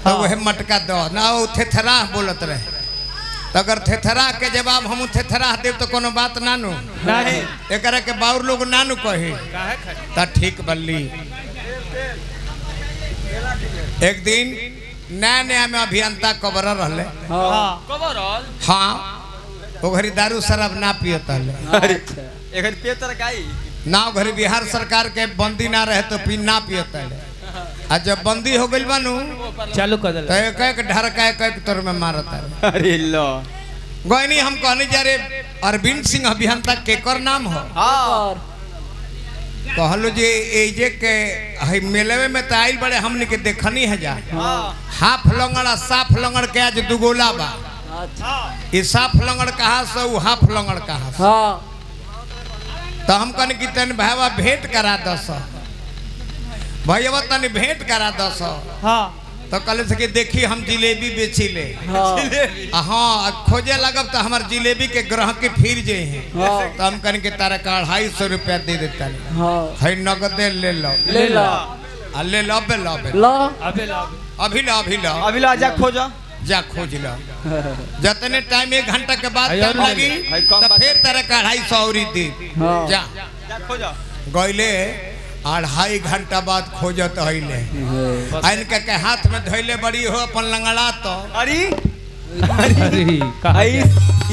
तो वह मटका दो ना वो थेथरा बोलत रहे। तो अगर थेथरा के जवाब हम थेथरा देव तो कोनो बात नानू नहीं एकरा के बाउर लोग नानू कहे ता ठीक बल्ली। एक दिन नया नया में अभियंता कबर रहले। हाँ वो घरी दारू शराब ना पियता ना घरी बिहार सरकार के बंदी ना रहे तो पी ना पियता आ जब बंदी हो गई बनू चालू कर दे तो एक एक ढरका एक एक तोर में मारता है। अरे लो गोइनी हम कहने जा रे अरविंद सिंह अभियंता केकर नाम हो कहलो जे एजे के हई मेले में तो आइल बड़े हमने के देखनी है जा हाफ लंगड़ साफ लंगड़ के आज दुगोला बा ये साफ लंगड़ कहा से वो हाफ लंगड़ कहा तो हम कहने की तन भाईवा भेंट करा दस भैया तनी भेंट करा दस तो कल से कि देखी हम जिलेबी बेची ले हाँ खोजे लगब तो हमार जिलेबी के ग्रह के फिर जे हैं तो हम कहने के तारा का 250 रुपया दे देता है नगद ले लो ले लो ले लो अबे लो अभी लो अभी लो अभी लो अभी लो जा खोजो जा खोज लो जतने टाइम 1 घंटा के बाद टाइम लगी तो फिर तारा का 250 और दे जा खोजो गईले 2.5 घंटा बाद खोजत हईले इनके के हाथ में धइले बड़ी हो अपन लंगड़ा तो अरे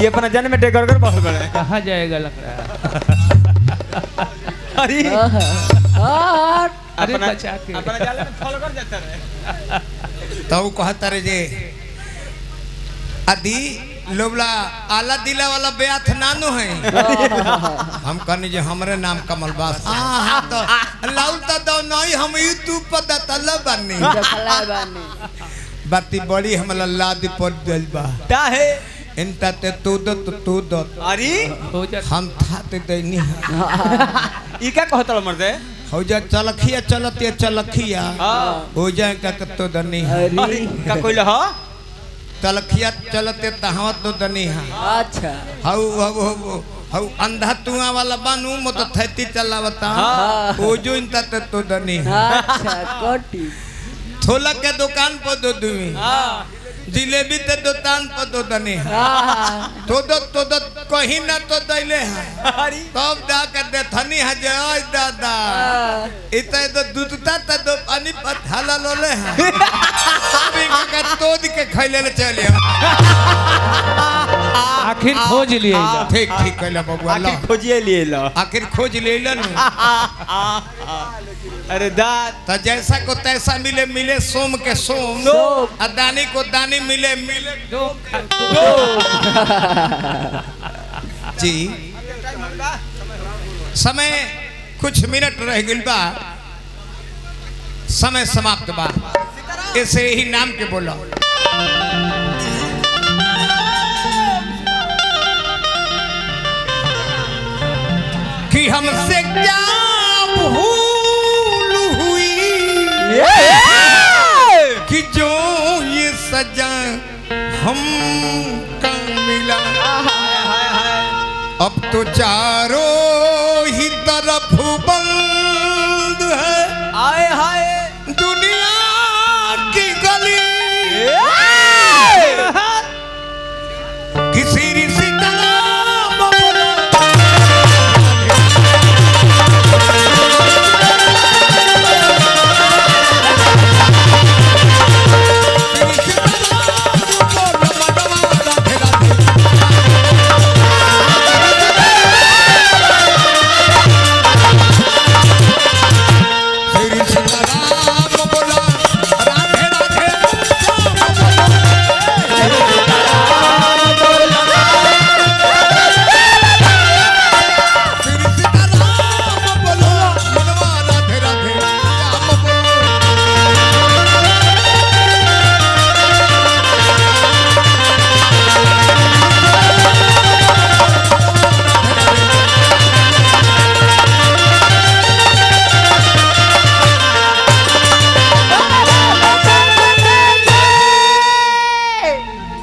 ये अपना जन्म में डेगर बहुत बड़ा है कहाँ जाएगा लंगड़ा अरे अरे बचा के अपना जाले में फॉलो कर जाता रहे तो वो कहता रे जे आदि लोबला आला दिला वाला बेआथ नानू है हम कहनी जे हमरे नाम कमल बास हां तो लाउता दो नहीं हम यूट्यूब पर दतल बनी बाती बड़ी हमला लाद पर दिल बा क्या है इनता ते तू दो अरे हम थाते देनी ई क्या कहत मर्दे हो जा चलखिया हो जाए का तो दनी अरे का कोइला हो तलखिया चलते तहावत तो दनी है। अच्छा हाउ हाउ हाउ अंधा तुआ वाला बानू मत थैती चलावता ओ जो इनता तो दनी है। अच्छा कोटी छोला के दुकान पर दो दुई जिलेबी ते दुकान पर दो दनी है तो दो कहीं ना तो दैले है तब दा कर दे थनी है जय दादा इते तो दूधता त दो पानी पर ढाला लोले है का तोड़ के खैले ले चले आखिर खोज लिए ठीक ठीक कहला बबुआ लो आखिर खोजिए लिए लो आखिर खोज ले लन अरे दाद तो जैसा को तैसा मिले मिले सोम के सोम अदानी को दानी मिले मिले दो जी समय कुछ मिनट रह गइल बा समय समाप्त बा ऐसे ही नाम के बोलो कि हमसे क्या भूल हुई कि जो ये सजा हमका मिला अब तो चारों ही तरफ बंद है आए हाय दुनिया की गली किसी ऋषि का नाम बोलो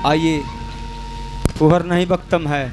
आइए फुहर नहीं बख्तम है।